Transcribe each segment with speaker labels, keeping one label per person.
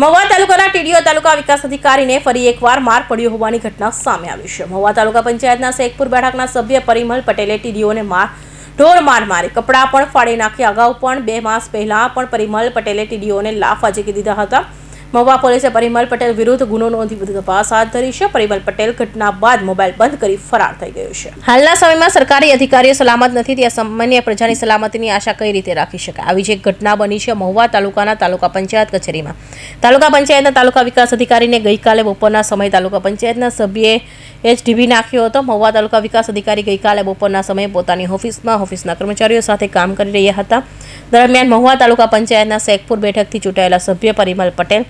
Speaker 1: મહુવા તાલુકાના ટીડીઓ તાલુકા વિકાસ અધિકારીને ફરી એકવાર માર પડ્યો હોવાની ઘટના સામે આવી છે. મહુવા તાલુકા પંચાયતના શેખપુર બેઠકના સભ્ય પરિમલ પટેલે ટીડીઓને ઢોર માર મારી કપડાં પણ ફાડી નાખ્યા. અગાઉ પણ 2 માસ પહેલા પણ પરિમલ પટેલે ટીડીઓને લાફા ઝીકી દીધા હતા. મહુવા પોલીસે પરિમલ પટેલ વિરુદ્ધ ગુનો નોંધી વધુ તપાસ હાથ ધરી છે. પરિમલ પટેલ ઘટના બાદ મોબાઈલ બંધ કરી ફરાર થઈ ગયો છે. હાલના સમયમાં સરકારી અધિકારીઓ સલામત નથી, ત્યાં સામાન્ય પ્રજાની સલામતીની આશા કઈ રીતે રાખી શકાય? આવી જ એક ઘટના બની છે મહુવા તાલુકાના તાલુકા પંચાયત કચેરીમાં. તાલુકા પંચાયતના તાલુકા વિકાસ અધિકારીને ગઈકાલે બપોરના સમયે તાલુકા પંચાયતના સભ્યએ ઢીબી નાખ્યો હતો. મહુવા તાલુકા વિકાસ અધિકારી ગઈકાલે બપોરના સમયે પોતાની ઓફિસના કર્મચારીઓ સાથે કામ કરી રહ્યા હતા. દરમિયાન મહુવા તાલુકા પંચાયતના શેખપુર બેઠકથી ચૂંટાયેલા સભ્ય પરિમલ પટેલ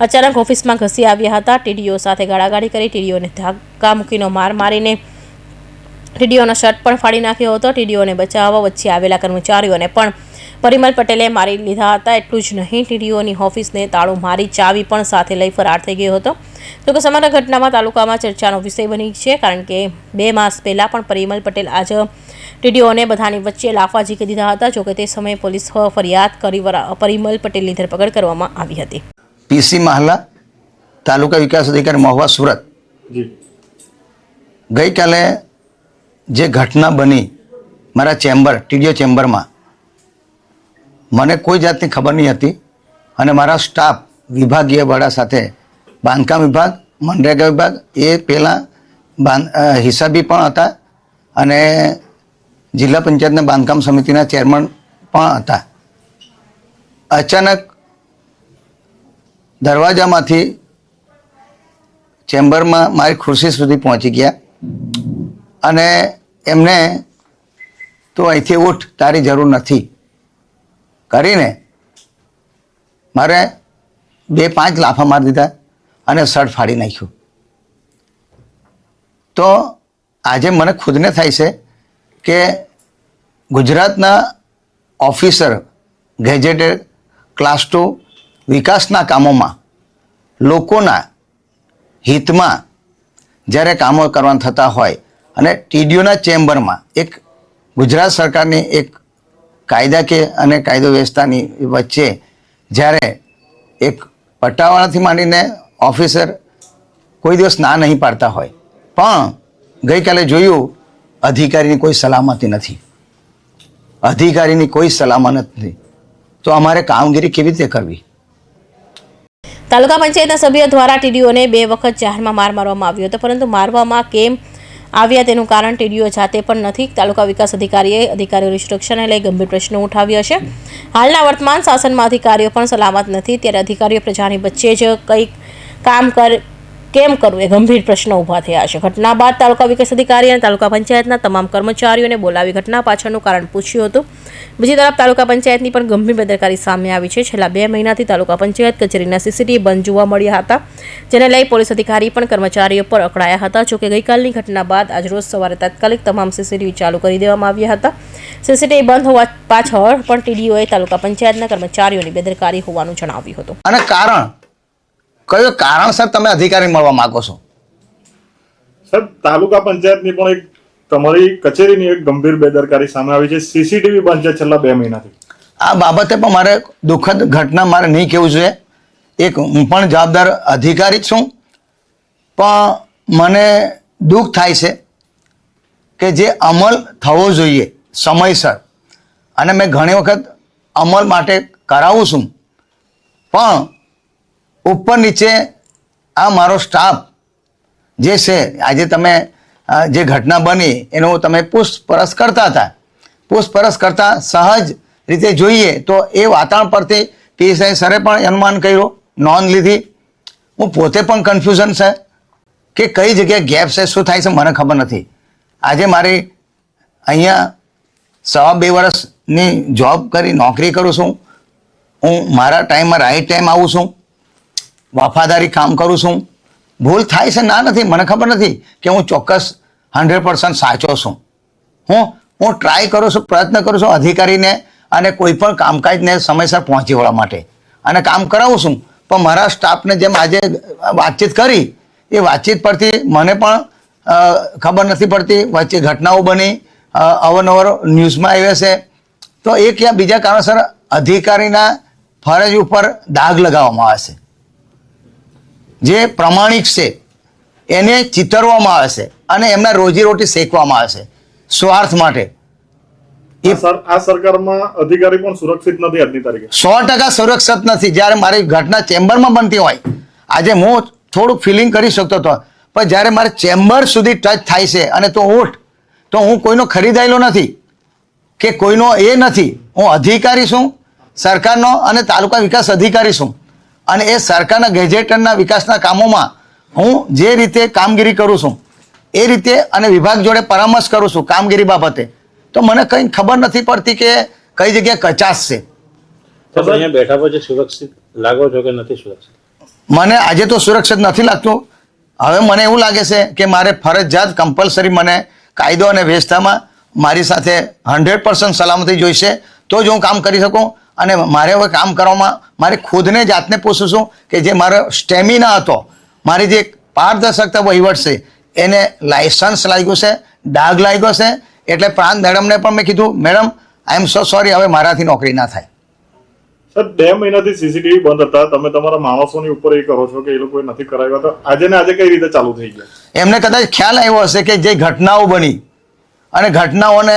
Speaker 1: અચાનક ઓફિસમાં ઘસી આવ્યા હતા. ટીડીઓ સાથે ગાળાગાળી કરી ટીડીઓને ધક્કા મૂકીનો માર મારીને ટીડીઓનો શર્ટ પણ ફાડી નાખ્યો હતો. ટીડીઓને બચાવવા વચ્ચે આવેલા કર્મચારીઓને પણ પરિમલ પટેલે મારી લીધા હતા. એટલું જ નહીં, ટીડીઓની ઓફિસને તાળું મારી ચાવી પણ સાથે લઈ ફરાર થઈ ગયો હતો. જોકે સમગ્ર ઘટનામાં તાલુકામાં ચર્ચાનો વિષય બની છે, કારણ કે 2 માસ પહેલાં પણ પરિમલ પટેલ આજે ટીડીઓને બધાની વચ્ચે લાફા ઝીકી દીધા હતા. જોકે તે સમયે પોલીસ ફરિયાદ કરી પરિમલ પટેલની ધરપકડ કરવામાં આવી હતી.
Speaker 2: પીસી મહલા તાલુકા વિકાસ અધિકારી મહુવા સુરત. ગઈકાલે જે ઘટના બની મારા ટીડીઓ ચેમ્બરમાં, મને કોઈ જાતની ખબર નહીં હતી અને મારા સ્ટાફ વિભાગીય વડા સાથે બાંધકામ વિભાગ, મનરેગા વિભાગ, એ પહેલાં હિસાબી પણ હતા અને જિલ્લા પંચાયતના બાંધકામ સમિતિના ચેરમેન પણ હતા. અચાનક દરવાજામાંથી ચેમ્બરમાં મારી ખુરશી સુધી પહોંચી ગયા અને એમને તો અહીંથી ઉઠ, તારી જરૂર નથી કરીને મારે 2-5 લાફા મારી દીધા અને શર્ટ ફાડી નાખ્યું. તો આજે મને ખુદને થાય છે કે ગુજરાતના ઓફિસર ગેજેટેડ ક્લાસ 2 વિકાસના કામોમાં લોકોના હિતમાં જ્યારે કામો કરવાના થતા હોય અને ટીડીઓના ચેમ્બરમાં એક ગુજરાત સરકારની એક કાયદાકીય અને કાયદો વ્યવસ્થાની વચ્ચે જ્યારે એક પટ્ટાવાળાથી માંડીને ઓફિસર કોઈ દિવસ ના નહીં પાડતા હોય, પણ ગઈકાલે જોયું અધિકારીની કોઈ સલામતી નથી. અધિકારીની કોઈ સલામત નથી, તો અમારે કામગીરી કેવી રીતે કરવી?
Speaker 1: તાલુકા પંચાયતના સભ્યો દ્વારા ટીડીઓને 2 વખત જાહેરમાં માર મારવામાં આવ્યો હતો, પરંતુ મારવામાં કેમ આવ્યા તેનું કારણ ટીડીઓ જાતે પણ નથી. તાલુકા વિકાસ અધિકારીઓની સુરક્ષાને લઈ ગંભીર પ્રશ્નો ઉઠાવ્યો છે. હાલના વર્તમાન શાસનમાં અધિકારીઓ પણ સલામત નથી, ત્યારે અધિકારીઓ પ્રજાની વચ્ચે જ કંઈક કામ કેમ કરવું એ ગંભીર પ્રશ્નો ઊભા થયા છે. ઘટના બાદ તાલુકા વિકાસ અધિકારી અને તાલુકા પંચાયતના તમામ કર્મચારીઓને બોલાવી ઘટના પાછળનું કારણ પૂછ્યું હતું. બીજી તરફ તાલુકા પંચાયતની પણ ગંભીર બેદરકારી સામે આવી છે. છેલ્લા 2 મહિનાથી તાલુકા પંચાયત કચેરીના સીસીટીવી બંધ જોવા મળ્યા હતા, જેને લઈ પોલીસ અધિકારી પણ કર્મચારીઓ પર અકળાયા હતા. જોકે ગઈકાલની ઘટના બાદ આજરોજ સવારે તાત્કાલિક તમામ સીસીટીવી ચાલુ કરી દેવામાં આવ્યા હતા. સીસીટીવી બંધ હોવા પાછળ પણ ટીડીઓએ તાલુકા પંચાયતના કર્મચારીઓની બેદરકારી હોવાનું જણાવ્યું હતું.
Speaker 2: અને કયો કારણસર તમે અધિકારી મળવા માંગો છો?
Speaker 3: સાહેબ, તાલુકા પંચાયતની પણ એક તમારી કચેરીની એક ગંભીર બેદરકારી સામે આવી છે. સીસીટીવી બંધ છે છેલ્લા 2 મહિનાથી. આ
Speaker 2: બાબતે પણ મારે દુઃખદ ઘટના મારે નહીં કહેવું જોઈએ. એક હું પણ જવાબદાર અધિકારી છું, પણ મને દુઃખ થાય છે કે જે અમલ થવો જોઈએ સમયસર, અને મેં ઘણી વખત અમલ માટે કરાવું છું, પણ ઉપર નીચે આ મારો સ્ટાફ જે છે, આજે તમે જે ઘટના બની એનું તમે પૂછપરછ કરતા હતા, પૂછપરછ કરતા સહજ રીતે જોઈએ તો એ વાતાવરણ પરથી પીએસઆઈ સરે પણ અનુમાન કર્યું, નોંધ લીધી. હું પોતે પણ કન્ફ્યુઝન છે કે કઈ જગ્યાએ ગેપ છે, શું થાય છે મને ખબર નથી. આજે મારી અહીંયા 2.5 વર્ષની જોબ કરી નોકરી કરું છું. હું મારા ટાઈમમાં રાઈટ ટાઈમ આવું છું, વફાદારી કામ કરું છું. ભૂલ થાય છે ના નથી, મને ખબર નથી કે હું ચોક્કસ 100% સાચો છું. હું ટ્રાય કરું છું, પ્રયત્ન કરું છું અધિકારીને અને કોઈ પણ કામકાજને સમયસર પહોંચી વળવા માટે અને કામ કરાવું છું. પણ મારા સ્ટાફને જેમ આજે વાતચીત કરી, એ વાતચીત પરથી મને પણ ખબર નથી પડતી. વચ્ચે ઘટનાઓ બની, અવારનવાર ન્યૂઝમાં આવ્યા છે, તો એક યા બીજા કારણસર અધિકારીના ફરજ ઉપર દાગ લગાવવામાં આવે છે. જે પ્રમાણિક છે એને ચિતરવામાં આવે છે અને એમના રોજીરોટી શેકવામાં આવે છે સ્વાર્થ માટે.
Speaker 3: આ સરકારમાં અધિકારી પણ સુરક્ષિત નથી આજની તારીખે.
Speaker 2: 100% સુરક્ષિત નથી. જ્યારે મારી ઘટના ચેમ્બરમાં બનતી હોય, આજે હું થોડુંક ફિલિંગ કરી શકતો હતો, પણ જ્યારે મારે ચેમ્બર સુધી ટચ થાય છે અને તો ઉઠ, તો હું કોઈનો ખરીદાયેલો નથી કે કોઈનો એ નથી. હું અધિકારી છું સરકારનો અને તાલુકા વિકાસ અધિકારી છું, અને એ સરકારના ગેજેટરના વિકાસના કામોમાં હું જે રીતે કામગીરી કરું છું એ રીતે અને વિભાગ જોડે પરામર્શ કરું છું કામગીરી બાબતે, તો મને કંઈ ખબર નથી પડતી કે કઈ જગ્યાએ કચાશ છે.
Speaker 4: તો અહીંયા બેઠા પછી સુરક્ષિત લાગો છો કે નથી સુરક્ષિત?
Speaker 2: મને આજે તો સુરક્ષિત નથી લાગતું. હવે મને એવું લાગે છે કે મારે ફરજિયાત કમ્પલસરી મને કાયદો અને વ્યવસ્થામાં મારી સાથે 100% સલામતી જોઈશે, તો જ હું કામ કરી શકું. અને મારે હવે કામ કરવામાં મારે ખુદને જાતને પૂછું છું કે જે મારો સ્ટેમિના હતો, મારી જે પારદર્શકતા વહીવટ છે, એને લાયસન્સ લાગ્યું છે, ડાઘ લાગ્યો છે. એટલે પ્રાંત મેડમને પણ મેં કીધું, મેડમ આઈ એમ સો સોરી, હવે મારાથી નોકરી ના થાય.
Speaker 3: સર 2 મહિનાથી સીસીટીવી બંધ હતા, તમે તમારા માણસોની ઉપર એ કરો છો કે એ લોકોએ નથી કરાવ્યા, તો આજે ને આજે કઈ રીતે ચાલુ થઈ ગયા?
Speaker 2: એમને કદાચ ખ્યાલ આવ્યો હશે કે જે ઘટનાઓ બની અને ઘટનાઓને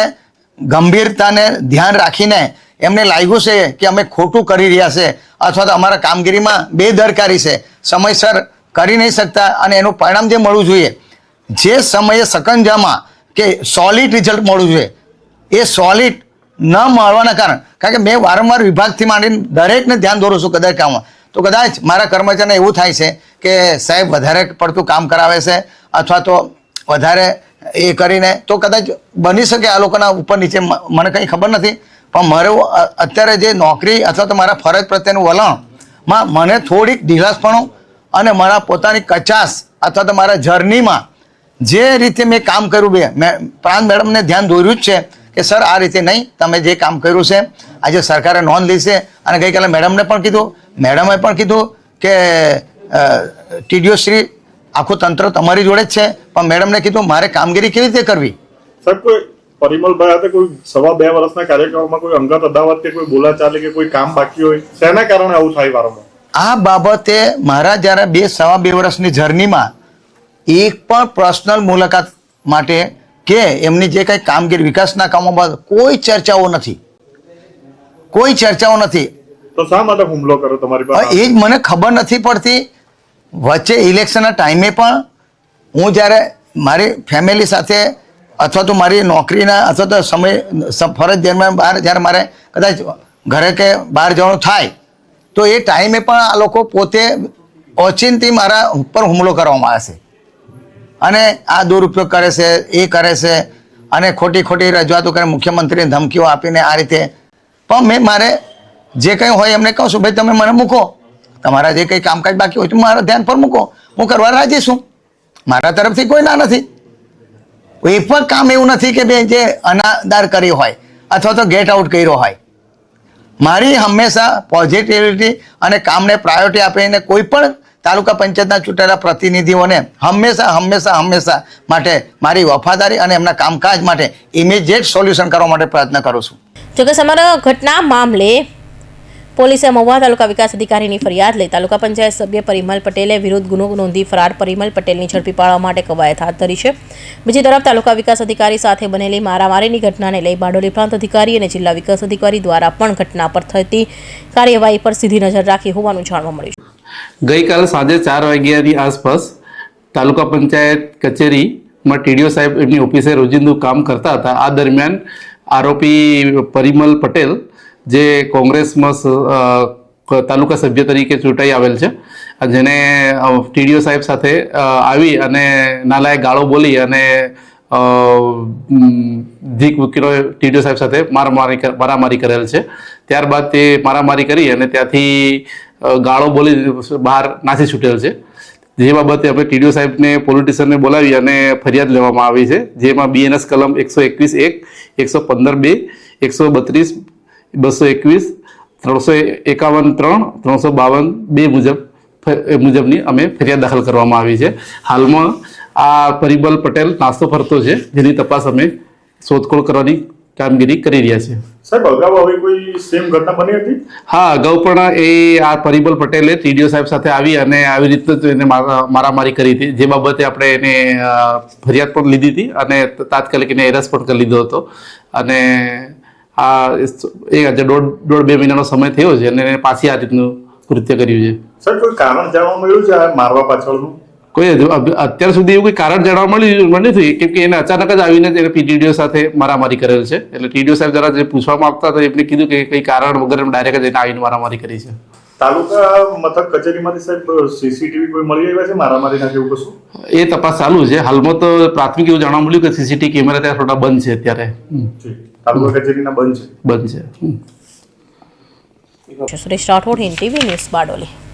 Speaker 2: ગંભીરતાને ધ્યાન રાખીને એમને લાગ્યું છે કે અમે ખોટું કરી રહ્યા છે અથવા તો અમારા કામગીરીમાં બેદરકારી છે, સમયસર કરી નહીં શકતા, અને એનું પરિણામ જે મળવું જોઈએ, જે સમયે સકંજામાં કે સોલિડ રિઝલ્ટ મળવું જોઈએ, એ સોલિડ ન મળવાના કારણ કે મેં વારંવાર વિભાગથી માંડીને દરેકને ધ્યાન દોરું છું કદાચ કામમાં, તો કદાચ મારા કર્મચારીને એવું થાય છે કે સાહેબ વધારે પડતું કામ કરાવે છે અથવા તો વધારે એ કરીને, તો કદાચ બની શકે આ લોકોના ઉપર નીચે, મને કંઈ ખબર નથી. પણ મારું અત્યારે જે નોકરી અથવા તો મારા ફરજ પ્રત્યેનું વલણમાં મને થોડીક ઢીલાસપણું અને મારા પોતાની કચાશ અથવા તો મારા જર્નીમાં જે રીતે મેં કામ કર્યું, મેં પ્રાંત મેડમને ધ્યાન દોર્યું જ છે કે સર આ રીતે નહીં, તમે જે કામ કર્યું છે આજે સરકારે નોંધ લીધી છે. અને ગઈકાલે મેડમને પણ કીધું, મેડમે પણ કીધું કે ટીડીઓ શ્રી આખું તંત્ર તમારી જોડે જ છે, પણ મેડમને કીધું મારે કામગીરી કેવી રીતે કરવી.
Speaker 3: સર કોઈ પરિમલભાઈ હાથે કોઈ 2.5 વર્ષના કાર્યક્રમમાં કોઈ અંગત અદાવત કે કોઈ બોલાચાલી કે કોઈ કામ બાકી હોય, શેના કારણે આવું થાય વારંવાર?
Speaker 2: આ બાબતે મારા જ્યારે 2.5 વર્ષની જર્નીમાં એક પણ પર્સનલ મુલાકાત માટે કે એમની જે કંઈ કામગીરી વિકાસના કામો બાદ કોઈ ચર્ચાઓ નથી, કોઈ ચર્ચાઓ નથી.
Speaker 3: તો શા માટે હુમલો કર્યો તમારી પાસે?
Speaker 2: એ જ મને ખબર નથી પડતી. વચ્ચે ઇલેક્શનના ટાઈમે પણ હું જ્યારે મારી ફેમિલી સાથે અથવા તો મારી નોકરીના અથવા તો સમય ફરજ દરમિયાન બહાર જ્યારે મારે કદાચ ઘરે કે બહાર જવાનું થાય, તો એ ટાઈમે પણ આ લોકો પોતે ઓચિંતી મારા ઉપર હુમલો કરવામાં આવે છે અને આ દુરુપયોગ કરે છે, એ કરે છે અને ખોટી ખોટી રજૂઆતો કરે, મુખ્યમંત્રીને ધમકીઓ આપીને આ રીતે. પણ મેં મારે જે કંઈ હોય એમને કહું છું, ભાઈ તમે મને મૂકો, તમારા જે કંઈ કામકાજ બાકી હોય તો મારા ધ્યાન પર મૂકો, હું કરવા રાજી છું, મારા તરફથી કોઈ ના નથી. એ પણ કામ એવું નથી કે બે જે અનાદાર કરી હોય અથવા તો ગેટ આઉટ કર્યો હોય. મારી હંમેશા પોઝિટિવિટી અને કામને પ્રાયોરિટી આપીને કોઈ પણ તાલુકા પંચાયતના ચૂંટાયેલા પ્રતિનિધિઓને હંમેશા માટે મારી વફાદારી અને એમના કામકાજ માટે ઇમિડિયેટ સોલ્યુશન કરવા માટે પ્રયત્ન કરું છું.
Speaker 1: જોકે સમગ્ર ઘટના મામલે પોલીસે મહુવા તાલુકા વિકાસ અધિકારીની ફરિયાદ લઈ તાલુકા પંચાયત સભ્ય પરિમલ પટેલે વિરુદ્ધ ગુનો નોંધી ફરાર પરિમલ પટેલની ઝડપી પાડવા માટે કવાયત હાથ ધરી છે. બીજી તરફ તાલુકા વિકાસ અધિકારી સાથે બનેલી મારામારીની ઘટનાને લઈ બારડોલી પ્રાંત અધિકારી અને જિલ્લા વિકાસ અધિકારી દ્વારા પણ ઘટના પર થતી કાર્યવાહી પર સીધી નજર રાખી હોવાનું જાણવા મળ્યું છે.
Speaker 5: ગઈકાલે સાંજે 4 વાગ્યાની આસપાસ તાલુકા પંચાયત કચેરીમાં ટીડીઓ સાહેબ એમની ઓફિસે રોજિંદુ કામ કરતા હતા. આ દરમિયાન આરોપી પરિમલ પટેલ જે કોંગ્રેસમાં તાલુકા સભ્ય તરીકે ચૂંટાઈ આવેલ છે, જેને ટીડીઓ સાહેબ સાથે આવી અને નાલાયક ગાળો બોલી અને જીક વકીલો ટીડીઓ સાહેબ સાથે મારામારી કરેલ છે. ત્યારબાદ તે મારામારી કરી અને ત્યાંથી ગાળો બોલી બહાર નાસી છૂટેલ છે. જે બાબતે અમે ટીડીઓ સાહેબને પોલીસ સ્ટેશનને બોલાવી અને ફરિયાદ લેવામાં આવી છે, જેમાં BNS કલમ 121(1), 115(2), 132, 221, 351(3), 352(2) મુજબની અમે ફરિયાદ દાખલ કરવામાં આવી છે. હાલમાં આ પરિમલ પટેલ નાસ્તો ફરતો છે, જેની તપાસ અમે શોધખોળ કરવાની કામગીરી કરી રહ્યા છે.
Speaker 3: સાહેબ અગાઉ આવી કોઈ સેમ ઘટના બની હતી?
Speaker 5: હા, અગાઉ પણ એ આ પરિમલ પટેલે ટીડીઓ સાહેબ સાથે આવી અને આવી રીતે જ એને મારામારી કરી હતી, જે બાબતે આપણે એને ફરિયાદ પણ લીધી હતી અને તાત્કાલિક એને એરેસ્ટ પણ કરી લીધો હતો. અને આ આજે દોઢ બે મહિનાનો સમય થયો છે અને એને પાછી આ રીતનું કૃત્ય કર્યું છે.
Speaker 3: સાહેબ કોઈ કારણ જાણવા મળ્યું છે આ મારવા પાછળનું?
Speaker 5: કોઈ અત્યાર સુધી એવું કોઈ કારણ જાણવા મળ્યું નથી, કેમ કે એને અચાનક જ આવીને એને ટીડીઓ સાથે મારામારી કરેલ છે. એટલે ટીડીઓ સાહેબ જરા જે પૂછવામાં આવતા હતા એમને કીધું કે કઈ કારણ વગર ડાયરેક્ટ જ એને આવીને મારામારી કરી છે.
Speaker 3: તાલુકા મથક કચેરીમાંથી સાહેબ સીસીટીવી કોઈ મળી આવ્યા છે મારામારીના કે એવું કશું?
Speaker 5: એ તપાસ ચાલુ છે. હાલમાં તો પ્રાથમિક એવું જાણવા મળ્યું કે સીસીટીવી કેમેરા ત્યાં થોડા બંધ છે અત્યારે.
Speaker 3: તાલુકા કચેરીના બંધ છે.
Speaker 5: બંધ છે.
Speaker 1: Suresh Rathod, Hind TV news, Bardoli.